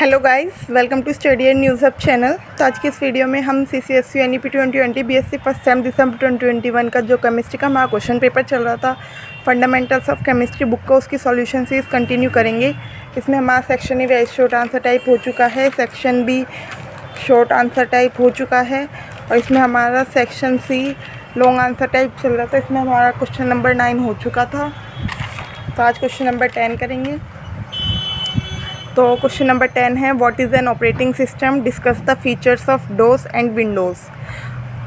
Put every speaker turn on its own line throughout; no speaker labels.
Hello guys, welcome to study and news hub channel. तो आज की इस वीडियो में हम CCSU NEP 2020 BSc first sem दिसंबर 2021 का जो केमिस्ट्री का हमारा क्वेश्चन पेपर चल रहा था फंडामेंटल्स ऑफ केमिस्ट्री बुक का, उसकी सॉल्यूशन सीरीज कंटिन्यू करेंगे। इसमें हमारा section A short answer type हो चुका है, section B short answer type हो चुका है और इसमें हमारा section C long answer type चल रहा था। इसमें हमारा क्वेश्चन नंबर 9 हो चुका था। तो आज क्वेश्चन नंबर 10 करेंगे। तो क्वेश्चन नंबर 10 है, what is an operating system, discuss the features of dose and Windows.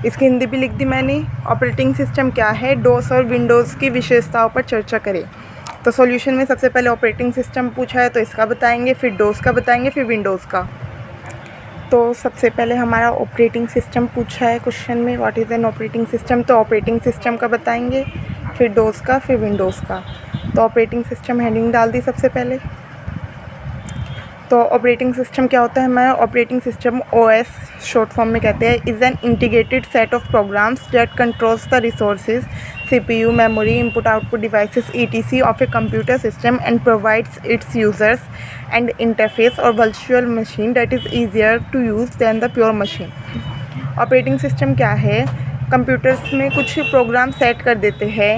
इसकी हिंदी भी लिख दी मैंने। ऑपरेटिंग सिस्टम क्या है, डोस और विंडोज़ की विशेषताओं पर चर्चा करें। तो सॉल्यूशन में सबसे पहले ऑपरेटिंग सिस्टम पूछा है तो इसका बताएंगे, फिर डोस का बताएंगे, फिर विंडोज़ का। तो सबसे पहले हमारा ऑपरेटिंग सिस्टम पूछा है क्वेश्चन में, what is an operating system. तो ऑपरेटिंग सिस्टम का बताएंगे, फिर डोस का, फिर विंडोज़ का। तो ऑपरेटिंग सिस्टम हेडिंग डाल दी सबसे पहले। तो ऑपरेटिंग सिस्टम क्या होता है हमारा, operating system OS short form में कहते हैं, is an integrated set of programs that controls the resources CPU, memory, input output devices etc of a computer system and provides its users an interface or virtual machine that is easier to use than the pure machine। Operating system क्या है, computers में कुछ programme set कर देते हैं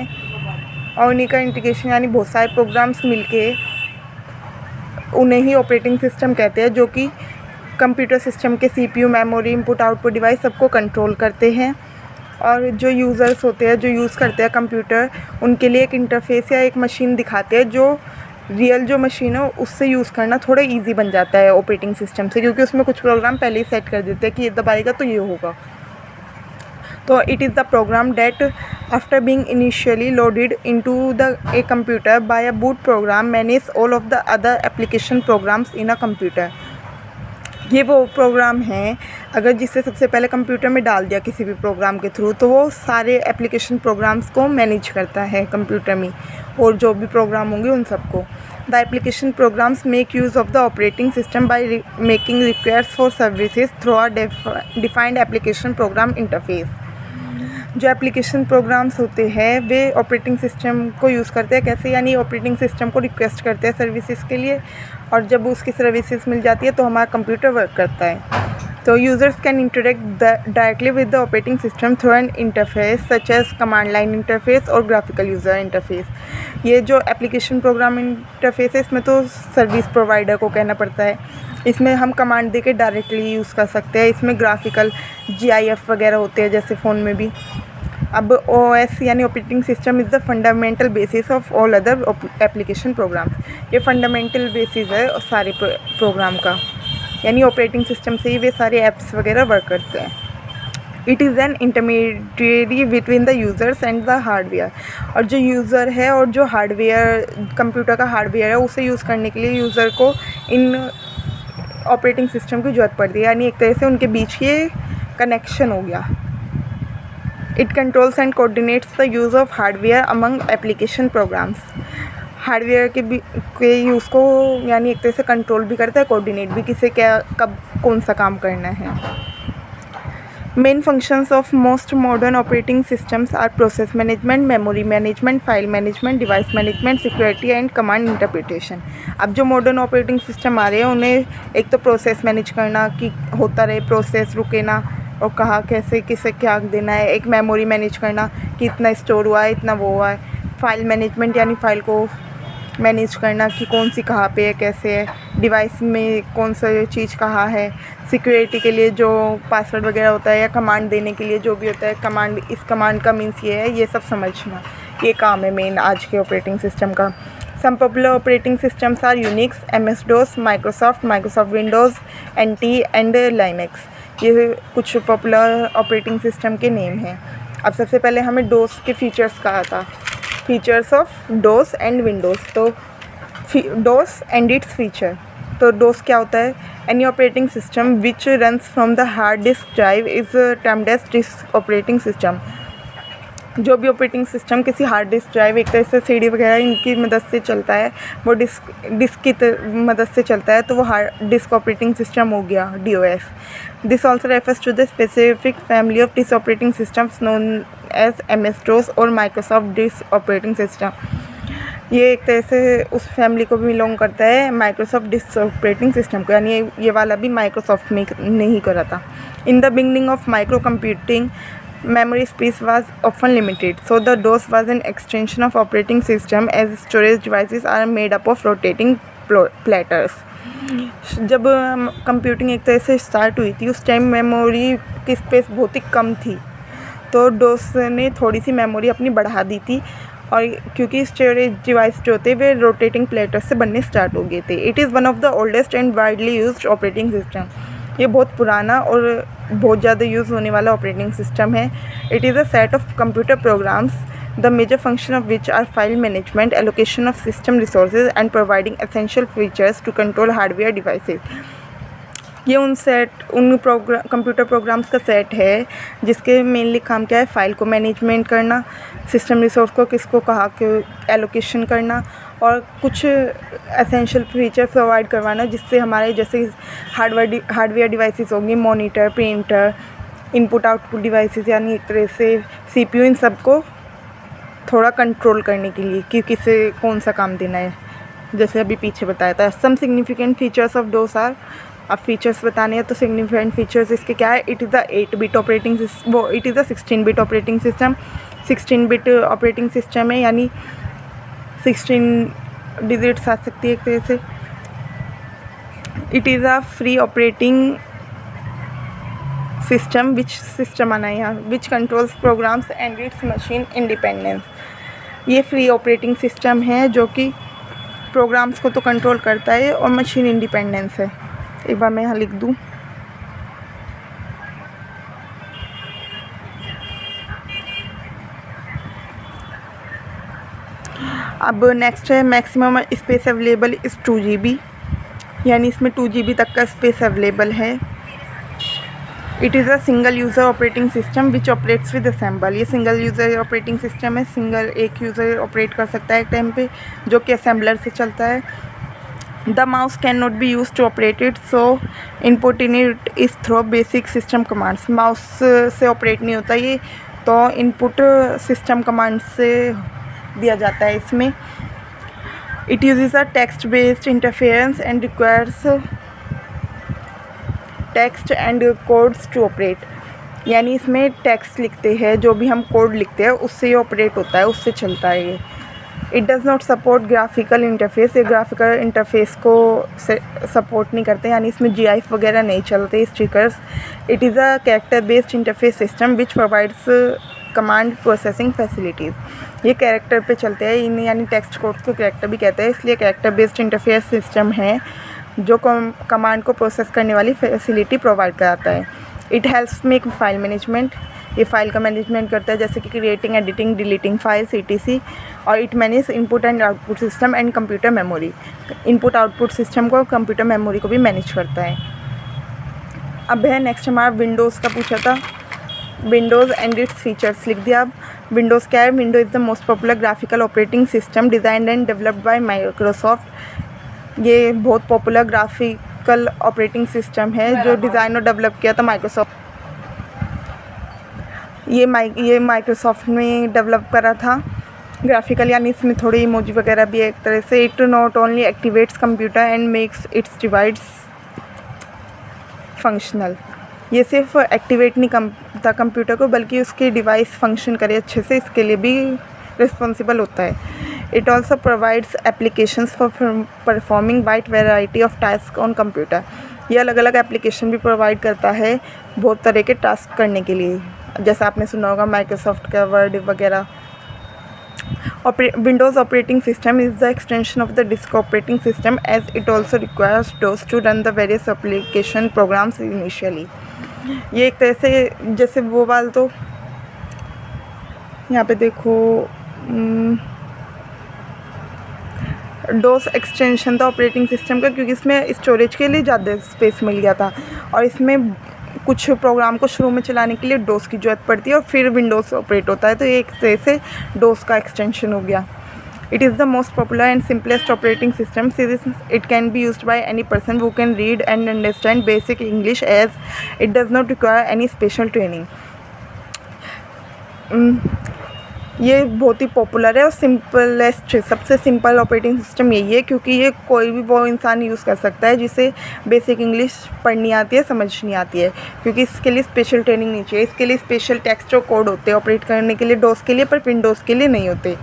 और उन्हीं का इंटीग्रेशन यानी बहुत सारे प्रोग्राम्स मिलके उन्हें ही ऑपरेटिंग सिस्टम कहते हैं, जो कि कंप्यूटर सिस्टम के CPU, memory, input output device सबको कंट्रोल करते हैं। और जो यूज़र्स होते हैं, जो यूज़ करते हैं कंप्यूटर, उनके लिए एक इंटरफेस या एक मशीन दिखाते हैं जो रियल जो मशीन है उससे यूज़ करना थोड़ा इजी बन जाता है ऑपरेटिंग सिस्टम से, क्योंकि उसमें कुछ प्रोग्राम पहले ही सेट कर देते हैं कि ये दबाएगा तो ये होगा। तो it is the program that after being initially loaded into the a computer by a boot program manage all of the other application programs in a computer. ये वो प्रोग्राम है अगर जिससे सबसे पहले कंप्यूटर में डाल दिया किसी भी प्रोग्राम के थ्रू, तो वो सारे एप्लीकेशन प्रोग्राम्स को मैनेज करता है कंप्यूटर में, और जो भी प्रोग्राम होंगे उन सबको। The application programs make use of the operating system by making request for services through a defined application program interface. जो एप्लीकेशन प्रोग्राम्स होते हैं वे ऑपरेटिंग सिस्टम को यूज़ करते हैं। कैसे, यानी ऑपरेटिंग सिस्टम को रिक्वेस्ट करते हैं सर्विसेज के लिए, और जब उसकी सर्विसेज मिल जाती है तो हमारा कंप्यूटर वर्क करता है। तो users can interact directly with the operating system through an interface such as command line interface और ग्राफिकल यूज़र इंटरफेस। ये जो एप्लीकेशन प्रोग्राम इंटरफेस है इसमें तो सर्विस प्रोवाइडर को कहना पड़ता है, इसमें हम कमांड दे के डायरेक्टली यूज़ कर सकते हैं। इसमें ग्राफिकल GIF वगैरह होते हैं जैसे फ़ोन में भी। अब OS यानी operating system is the fundamental basis of all other application program. ये फंडामेंटल बेसिस है सारे प्रोग्राम का, यानी ऑपरेटिंग सिस्टम से ही वे सारे ऐप्स वगैरह वर्क करते हैं। It is an intermediary between the users and the hardware. और जो यूज़र है और जो हार्डवेयर कंप्यूटर का हार्डवेयर है उसे यूज़ करने के लिए यूज़र को इन ऑपरेटिंग सिस्टम की ज़रूरत पड़ती है, यानी एक तरह से उनके बीच ये कनेक्शन हो गया। It controls and coordinates the use of hardware among application programs. Hardware के यूज़ को यानी एक तरह से कंट्रोल भी करता है, कोऑर्डिनेट भी, किसे क्या कब कौन सा काम करना है। Main functions of most modern operating systems are process management, memory management, file management, device management, security and command interpretation. अब जो मॉडर्न ऑपरेटिंग सिस्टम आ रहे हैं उन्हें एक तो प्रोसेस मैनेज करना कि होता रहे, प्रोसेस रुके ना, और कहाँ कैसे किसे क्या देना है। एक मेमोरी मैनेज करना कि इतना स्टोर हुआ है, इतना वो हुआ है। फाइल मैनेजमेंट यानी फ़ाइल को मैनेज करना कि कौन सी कहाँ पे है, कैसे है, डिवाइस में कौन सा चीज़ कहाँ है। सिक्योरिटी के लिए जो पासवर्ड वगैरह होता है, या कमांड देने के लिए जो भी होता है, कमांड इस कमांड का मीन्स ये है, ये सब समझना, ये काम है मेन आज के ऑपरेटिंग सिस्टम का। Some popular operating systems are Unix, MS-DOS, Microsoft Windows NT and Linux. ये कुछ पॉपुलर ऑपरेटिंग सिस्टम के नेम हैं। अब सबसे पहले हमें डोस के फीचर्स कहा था, features of dose and Windows. तो डोस एंड इट्स फीचर। तो डोस क्या होता है, any operating system which runs from the hard disk drive is termed as disk operating system. जो भी ऑपरेटिंग सिस्टम किसी हार्ड डिस्क ड्राइव, एक तरह से CD वगैरह इनकी मदद से चलता है, वो डिस्क की मदद से चलता है, तो वो हार्ड डिस्क ऑपरेटिंग सिस्टम हो गया, DOS। This also refers to the specific family of disk operating systems known as MS-DOS और माइक्रोसॉफ्ट डिस्क ऑपरेटिंग सिस्टम। ये एक तरह से उस फैमिली को भी बिलोंग करता है माइक्रोसॉफ्ट डिस्क ऑपरेटिंग सिस्टम को, यानी ये वाला भी माइक्रोसॉफ्ट ने ही करा था। In the beginning of micro computing memory space was often limited, so the DOS was an extension of operating system as storage devices are made up of rotating platters. जब computing एक तरह से start हुई थी उस time memory की space बहुत ही कम थी, तो डोस ने थोड़ी सी मेमोरी अपनी बढ़ा दी थी, और क्योंकि स्टोरेज डिवाइस जो थे वे रोटेटिंग प्लेटर्स से बनने स्टार्ट हो गए थे। It is one of the oldest and widely used operating system. ये बहुत पुराना और बहुत ज़्यादा यूज़ होने वाला ऑपरेटिंग सिस्टम है। It is a set of computer programs the major function of which are file management, allocation of system resources and providing essential features to control hardware devices. ये उन कंप्यूटर प्रोग्राम्स का set है जिसके mainly काम क्या है, file को management करना, सिस्टम रिसोर्स को किसको कहाँ के एलोकेशन करना, और कुछ एसेंशियल फीचर प्रोवाइड करवाना जिससे हमारे जैसे हार्डवेयर डिवाइसेस होंगी, monitor, printer, input output devices, यानी एक तरह से सीपीयू, इन सब को थोड़ा कंट्रोल करने के लिए कि किसे कौन सा काम देना है, जैसे अभी पीछे बताया था। सम significant features of dose are, अब फीचर्स बताने हैं तो सिग्निफिकेंट फीचर्स इसके क्या है। It is a 8-बिट operating system, वो it is a 16-बिट operating system. 16-बिट operating system है, यानी 16 डिजिट्स आ सकती है एक तरह से। It is a free operating system, which system आना है यहाँ, which controls programs and its machine independence. ये फ्री ऑपरेटिंग सिस्टम है जो कि प्रोग्राम्स को तो कंट्रोल करता है और मशीन इंडिपेंडेंस है। एक बार मैं यहाँ लिख दूँ, अब नेक्स्ट है maximum space available is 2 GB, यानी इसमें 2 GB तक का स्पेस अवेलेबल है। It is a single user operating system which operates with assemble. ये सिंगल यूज़र ऑपरेटिंग सिस्टम है, सिंगल एक यूज़र ऑपरेट कर सकता है एक टाइम पे, जो कि असेंबलर से चलता है। The mouse can not be use to operate it, so input in it is through basic system commands. Mouse से ऑपरेट नहीं होता ये, तो इनपुट सिस्टम कमांड से दिया जाता है इसमें। It uses a text based interference and requires text and codes to operate, यानी इसमें टेक्स्ट लिखते हैं, जो भी हम कोड लिखते हैं उससे ये ऑपरेट होता है, उससे चलता है ये। It does not support graphical interface, ये ग्राफिकल इंटरफेस को सपोर्ट नहीं करते, यानी इसमें GIF वगैरह नहीं चलते, stickers. It is a character based interface system which provides command processing facilities. ये कैरेक्टर पे चलते हैं, इन यानी टेक्स्ट कोड को कैरेक्टर भी कहते हैं, इसलिए कैरेक्टर बेस्ड इंटरफेस सिस्टम है जो कमांड को प्रोसेस करने वाली फैसिलिटी प्रोवाइड कराता है। It helps make file management, ये फाइल का मैनेजमेंट करता है, जैसे कि creating, editing, deleting files etc। और it manage input and output system and computer memory. Input output system को, कंप्यूटर मेमोरी को भी मैनेज करता है। अब है नेक्स्ट हमारा विंडोज़ का पूछा था, विंडोज़ एंड इट्स फीचर्स लिख दिया। अब विंडोज़ क्या है? Window is the most popular graphical operating system designed and developed by Microsoft. ये बहुत पॉपुलर ग्राफिकल ऑपरेटिंग सिस्टम है जो डिज़ाइन और डेवलप किया था माइक्रोसॉफ्ट। ये माइक्रोसॉफ्ट ने डेवलप करा था ग्राफिकल, यानी इसमें थोड़ी इमोजी वगैरह भी है एक तरह से। It not only activates computer and makes it's device functional. ये सिर्फ एक्टिवेट नहीं करता कंप्यूटर को, बल्कि उसके डिवाइस फंक्शन करे अच्छे से, इसके लिए भी रिस्पॉन्सिबल होता है। It also provides applications for performing wide variety of task on computer. ये अलग अलग एप्लीकेशन भी प्रोवाइड करता है बहुत तरह के टास्क करने के लिए, जैसा आपने सुना होगा माइक्रोसॉफ्ट का वर्ड वगैरह। Windows operating system is the extension of the disk operating system as it also requires DOS to run the various application programs initially। ये एक तरह से जैसे वो वाल, तो यहाँ पे देखो डोस एक्सटेंशन था ऑपरेटिंग सिस्टम का, क्योंकि इसमें स्टोरेज के लिए ज़्यादा स्पेस मिल गया था और इसमें कुछ प्रोग्राम को शुरू में चलाने के लिए डोस की ज़रूरत पड़ती है और फिर विंडोज़ ऑपरेट होता है, तो ये एक तरह से डोस का एक्सटेंशन हो गया। It is the most popular and simplest operating system series. It can be used by any person who can read and understand basic English as it does not require any special training. ये बहुत ही popular है और simplest, सबसे simple operating system यही है, क्योंकि ये कोई भी वो इंसान यूज़ कर सकता है जिसे बेसिक इंग्लिश पढ़नी आती है, समझ नहीं आती है, क्योंकि इसके लिए स्पेशल ट्रेनिंग नहीं चाहिए। इसके लिए स्पेशल टेक्स्ट और कोड होते हैं ऑपरेट करने के लिए डोस के लिए, पर विंडोज़ के लिए नहीं होते।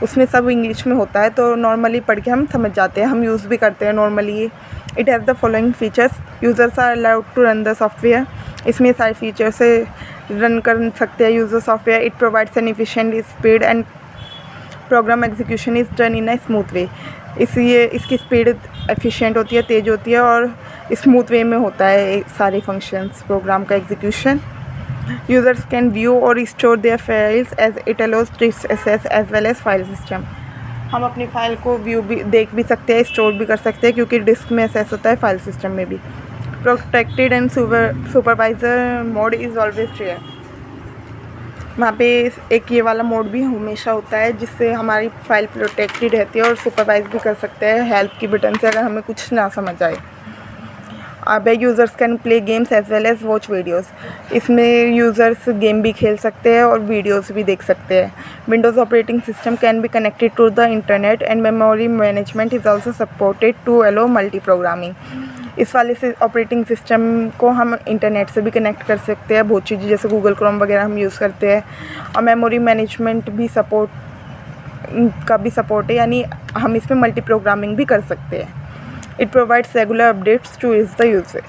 उसमें सब इंग्लिश में होता है, तो नॉर्मली पढ़ के हम समझ जाते हैं, हम यूज़ भी करते हैं नॉर्मली ये। It has the following features. Users are allowed to run the software. इसमें सारे फीचर्स से रन कर सकते हैं user software. It provides an efficient speed and program execution is done in a smooth way. इसलिए इसकी speed efficient होती है, तेज़ होती है और स्मूथ वे में होता है सारे फंक्शंस प्रोग्राम का एग्जीक्यूशन। यूज़र्स कैन व्यू और store their files as it allows disk access as well as file system. हम अपनी फ़ाइल को व्यू भी देख भी सकते हैं, स्टोर भी कर सकते हैं, क्योंकि डिस्क में एक्सेस होता है, फाइल सिस्टम में भी। Protected and supervisor mode is always there. वहाँ पे एक ये वाला मोड भी हमेशा होता है, जिससे हमारी फ़ाइल प्रोटेक्टेड रहती है और सुपरवाइज़ भी कर सकते हैं हेल्प की बटन से, अगर हमें कुछ ना समझ आए। अब users can play games as well as watch videos. इसमें यूज़र्स गेम भी खेल सकते हैं और वीडियोस भी देख सकते हैं। Windows operating system can be connected to the internet and memory management is also supported to allow multiprogramming. इस वाले से ऑपरेटिंग सिस्टम को हम इंटरनेट से भी कनेक्ट कर सकते हैं, बहुत चीज़ें जैसे गूगल क्रोम वगैरह हम यूज़ करते हैं। और मेमोरी मैनेजमेंट भी सपोर्ट है, यानी हम इसमें मल्टी प्रोग्रामिंग भी कर सकते हैं। It provides regular updates two is the usage.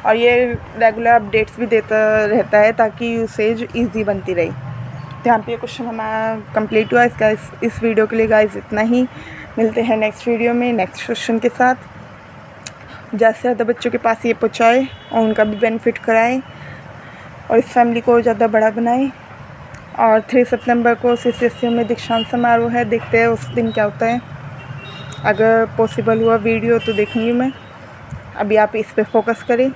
और ये रेगुलर अपडेट्स भी देता रहता है ताकि यूसेज ईजी बनती रही। तो यहाँ पे ये क्वेश्चन हमारा कंप्लीट हुआ। इसका इस वीडियो के लिए गाइस इतना ही। मिलते हैं नेक्स्ट वीडियो में नेक्स्ट क्वेश्चन के साथ। ज़्यादा से ज़्यादा बच्चों के पास ये पहुँचाए और उनका भी बेनिफिट कराएं और इस फैमिली को ज़्यादा बड़ा बनाएं। और 3 सितंबर को CCSU में दीक्षांत समारोह है, देखते हैं उस दिन क्या होता है। अगर पॉसिबल हुआ वीडियो तो देखूँगी मैं। अभी आप इस पे फोकस करें।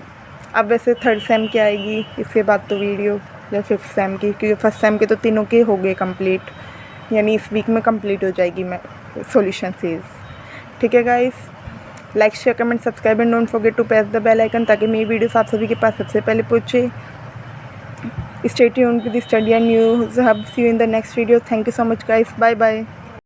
अब वैसे 3rd सेम की आएगी इसके बाद तो वीडियो, या 5th सेम की, क्योंकि 1st सेम के तो तीनों के हो गए कंप्लीट, यानी इस वीक में कंप्लीट हो जाएगी मैं सॉल्यूशन सीरीज। ठीक है guys, like share comment subscribe and don't forget to press the bell icon, ताकि मेरी वीडियोस आप सभी के पास सबसे पहले पहुँचे। Stay tuned with study and news hub. See you in the next video. Thank you so much guys, bye bye.